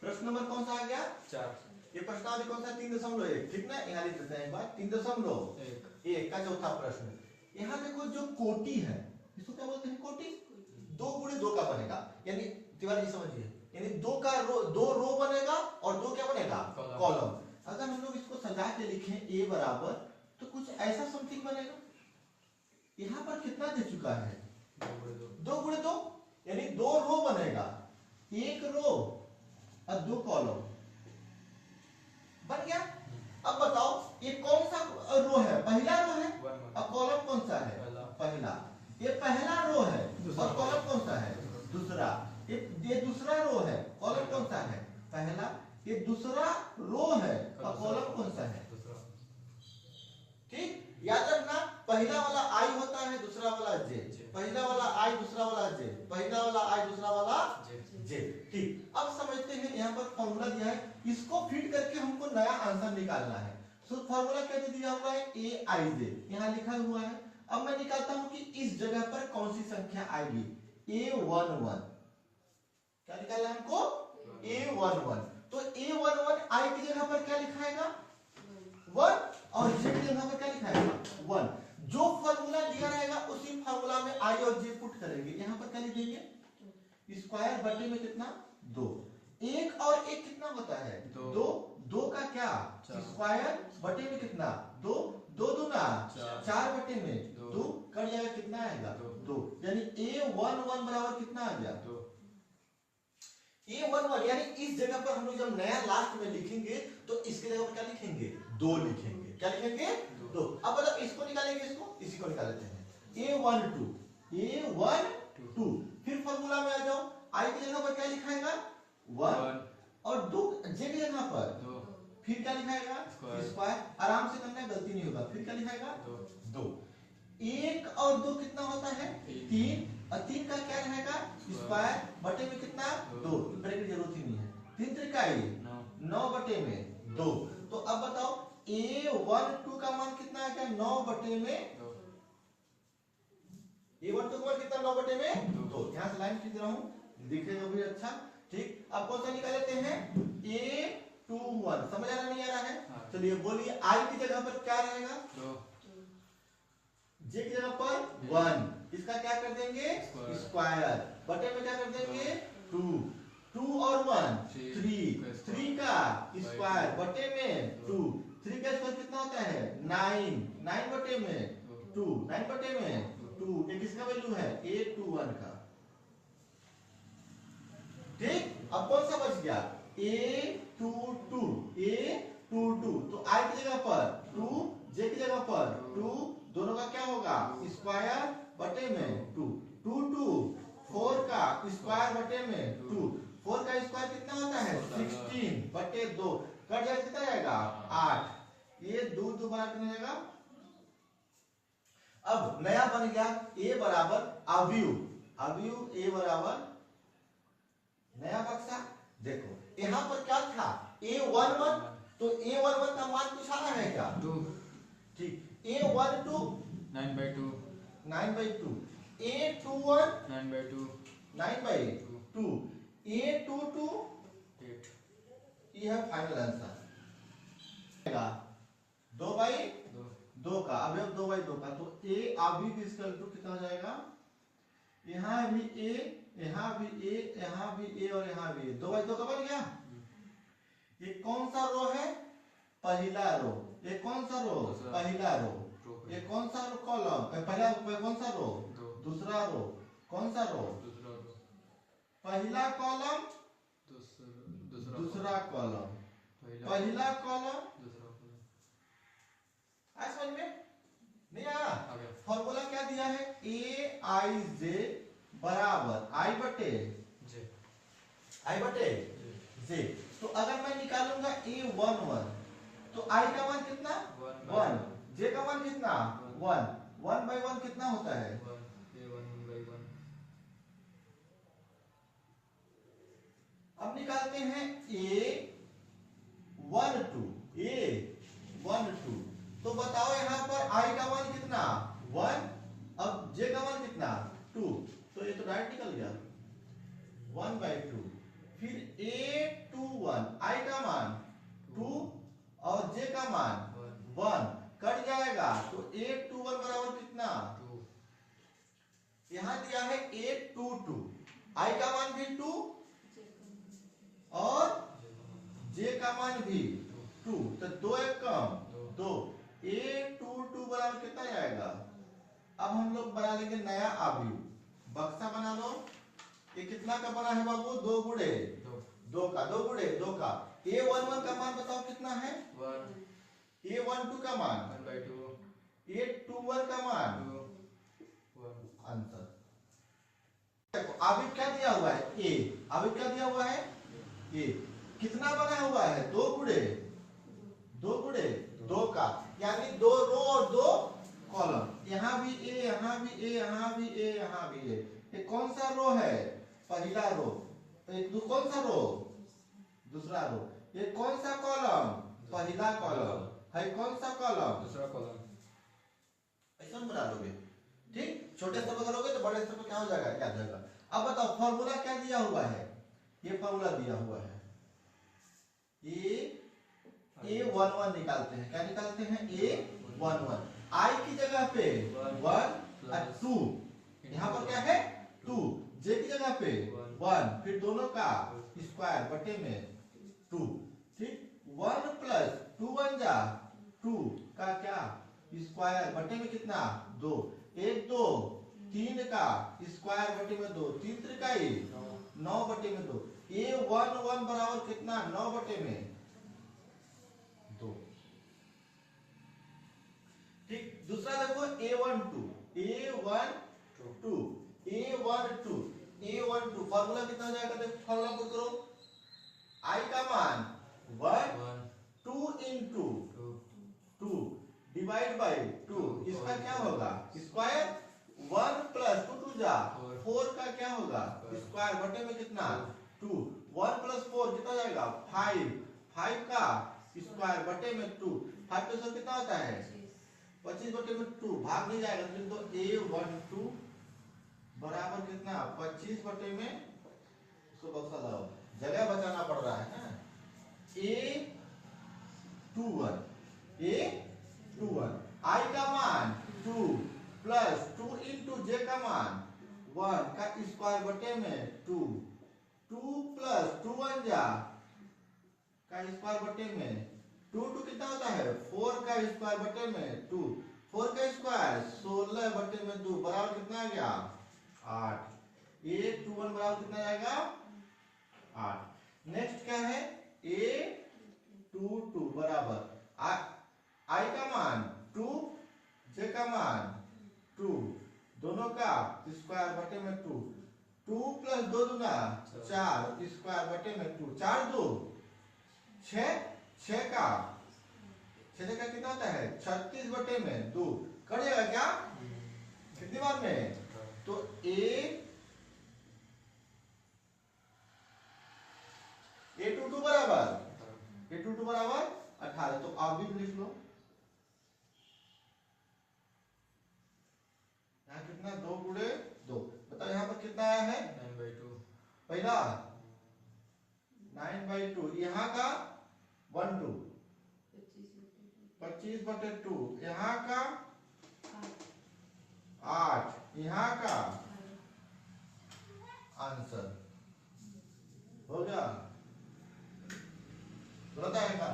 प्रश्न नंबर कौन सा आ गया? 4। ये प्रश्नावली कौन सा? 3.1, ठीक ना? यहाँ लिख देते हैं एक बार 3.1 का चौथा प्रश्न। यहाँ देखो जो कोटि है इसको क्या बोलते हैं? कोटि। 2 गुणे 2 का बनेगा, यानी तिवारी जी समझिए, यानी 2 रो बनेगा और 2 क्या बनेगा? कॉलम। अगर हम लोग इसको सजा के लिखें a बराबर, तो कुछ ऐसा समथिंग बनेगा। यहाँ पर कितना दे चुका है? 2 गुणे 2, यानी 2 रो बनेगा, 1 रो और 2 कॉलम बन गया। अब बताओ ये कौन सा रो है? पहला रो है और कॉलम कौन सा है? पहला। ये पहला रो है और कॉलम कौन सा है? दूसरा। ये दूसरा रो है, कॉलम कौन सा है? पहला। ये दूसरा रो है और कॉलम कौन सा है? ठीक, याद रखना, पहला वाला आई होता है, दूसरा वाला जे। पहला वाला आई, दूसरा वाला जे। पहला वाला आई, दूसरा वाला जे। ठीक, अब समझते हैं यहाँ पर फॉर्मूला दिया है, इसको फिट करके हमको नया आंसर निकालना है। सो फॉर्मूला क्या दिया हुआ है? ए आई जे, यहाँ लिखा हुआ है। अब मैं निकालता हूं कि इस जगह पर कौन सी संख्या आएगी? A11। क्या निकालना है हमको? A11। तो A11 आई की जगह पर क्या लिखाएगा? 1, और जे की जगह पर क्या लिखाएगा? 1। जो फॉर्मूला दिया रहेगा उसी फॉर्मूला में आई और जे पुट करेंगे। यहाँ पर क्या लिख देंगे? स्क्वायर बटे में कितना? 2। 1 और 1 कितना होता है? 2। 2 का क्या? स्क्वायर बटे में कितना? 2। 2 दूना 4 बटे में 2 कट जाएगा, कितना आएगा? 2। यानी A11 बराबर कितना आ गया? 2। A11 यानी इस जगह पर हम लोग जब नया लास्ट में लिखेंगे तो इसके जगह पर क्या लिखेंगे? 2 लिखेंगे। क्या लिखेंगे? 2। अब मतलब इसको निकालेंगे, इसको इसी को निकाल लेते हैं। A12 फिर फॉर्मूला में आ जाओ, आई की जगह पर क्या लिखाएगा? 1 और 2 जे की जगह पर 2, फिर क्या लिखाएगा? स्क्वायर। आराम से करना है, गलती नहीं होगा। फिर क्या लिखाएगा? 2। 1 और 2 कितना होता है? 3, और 3 का क्या रहेगा? स्क्वायर बटे में कितना? 2। ब्रेक की जरूरत ही नहीं है। 3 त्रिकाई 9 बटे में 2। तो अब बताओ A12 का मान कितना आ गया? 9 बटे में A12 का मान कितना? 9 बटे में 2। यहाँ से लाइन खींच रहा हूँ, दिखेगा भी अच्छा। ठीक, अब कौन सा निकाल लेते हैं? A21। समझ आ रहा नहीं आ रहा है? चलिए बोलिए, आई की जगह पर क्या रहेगा? 2। जे की जगह पर 1, इसका क्या कर देंगे? स्क्वायर बटे में क्या कर देंगे? 2। 2 और 1 3, 3 का स्क्वायर बटे में 2। 3 का स्क्वायर कितना होता है? 9। 9 बटे में 2। 9 बटे में 2। ये किसका वैल्यू है? A21 का। ठीक, अब कौन सा बच गया? A22। A22 तो आई की जगह पर 2, जे की जगह पर 2, दोनों का क्या होगा? स्क्वायर बटे में 2। 2 2 4 का स्क्वायर बटे में 2। 4 का स्क्वायर कितना होता है? 16 बटे 2 कट जाएगा, कितना जाएगा? 8। ये 2 दोबारा कितना जाएगा? अब नया बन गया A बराबर अवयव A बराबर नया बक्सा। देखो यहां पर क्या था? A11, तो A11 का मान कुछ आ रहा है क्या? 2। ठीक, A12 9/2 9/2, A21 9/2 9/2, A22 8। ये है फाइनल आंसर। 2/2 का अवयव 2/2 का, तो A अवयव इसका कितना हो जाएगा? यहाँ भी A, यहाँ भी A, यहाँ भी A और यहाँ भी A। 2/2 का बन गया। ये कौन सा रो है? पहला रो। ये कौन सा रो? पहला रो। ये कौन सा कॉलम? पहला कौन सा रो? दूसरा रो। कौन सा रो? पहला कॉलम, दूसरा कॉलम, पहला कॉलम, दूसरा कॉलम। आज समझ में नहीं आया? फॉर्मूला क्या दिया है? ए आई जे बराबर आई बटे जे। तो अगर मैं निकालूंगा A11 तो आई का मान कितना? 1। जे का मान कितना? 1। 1/1 कितना होता है? अब निकालते हैं A12। तो बताओ यहाँ पर आई का मान कितना? 1। अब जे का मान कितना? 2। तो ये तो डायरेक्ट निकल गया 1/2। फिर A21 1, आई का मान 2 और जे का मान 1 कट जाएगा तो 8 2 1 बराबर कितना? 2 यहाँ दिया है 8 2 2, आई का मान भी 2 और जे का मान भी 2, तो 2 एक कम 2, 8 2 2 बराबर कितना आएगा? अब हम लोग बना लेंगे नया अवयव, बक्सा बना लो। ये कितना का बना है बाबू? 2 गुणे 2 का, 2 गुणे 2 का। A11 का मान बताओ कितना है? 1 A12 का मान 1 by 2 A21 का मान 2 1 आंसर। देखो अभी क्या दिया हुआ है? A, अभी क्या दिया हुआ है? A कितना बना हुआ है? 2 गुणे 2 का, यानी 2 रो और 2 कॉलम। यहाँ भी A, यहाँ भी A, यहाँ भी A, यहाँ भी A। ये कौन सा रो है? पहला रो। कौन सा रो? दूसरा रो। ये कौन सा कॉलम? पहला कॉलम है। कौन सा कॉलम? दूसरा कॉलम। ऐसा बना लोगे, ठीक। छोटे स्तर पर करोगे तो बड़े स्तर पर क्या हो जाएगा? याद जाएगा। अब बताओ फॉर्मूला क्या दिया हुआ है? ये फॉर्मूला दिया हुआ है, A11 निकालते हैं। क्या निकालते हैं? A11। I की जगह पे 1 और 2, यहाँ पर क्या है? 2। J की जगह पे 1, फिर दोनों का स्क्वायर बटे में 2, ठीक। 1 प्लस 2 1 जा 2 का क्या स्क्वायर बटे में कितना? 2, 1 2 3 का स्क्वायर बटे में 2, 3 त्रिकाई 9 बटे में 2। A11 बराबर कितना? 9 बटे में 2, ठीक। दूसरा देखो A12 फॉर्मूला कितना हो जाएगा? देखो फॉर्मूला पुट करो। I का मान 1 2 into 2 डिवाइड बाय 2, इसका क्या होगा? स्क्वायर। 1 प्लस 2 2 जा 4 का क्या होगा? स्क्वायर बटे में कितना? 2। 1 प्लस 4 कितना हो जाएगा? 5, 5 का स्क्वायर बटे में 2। 5 तो कितना होता है? 25 बटे में 2, भाग नहीं जाएगा तो A12 बराबर कितना? 25 बटे में, इसको बक्सा लगाओ, जगह बचाना पड़ रहा है ना। A21 I का मान 2 प्लस 2 इंटू J का मान 1 का स्क्वायर बटे में 2, 2 प्लस 2 1 जा का स्क्वायर बटे में 2 2 कितना होता है? 4 का स्क्वायर बटे में 2, 4 का स्क्वायर 16 बटे में 2 बराबर कितना आ गया? 8। A21 बराबर कितना आएगा? 8। नेक्स्ट क्या है? A22 बराबर I का मान 2, J का मान 2, दोनों का स्क्वायर बटे में 2, 2 प्लस 2 दूना 4 स्क्वायर बटे में 2, 4 2 6, 6 का कितना होता है? 36 बटे में 2 कट जाएगा क्या? कितनी बार में? तो A22 बराबर 18। तो आप भी लिख लो। यहाँ कितना? 2 गुणे 2। बताओ यहाँ पर कितना आया है? 9 by 2 पहला 9 by 2, यहाँ का 1 2 25 बटे 2, यहाँ का 8, यहाँ का आंसर हो गया। तुरंत आएगा।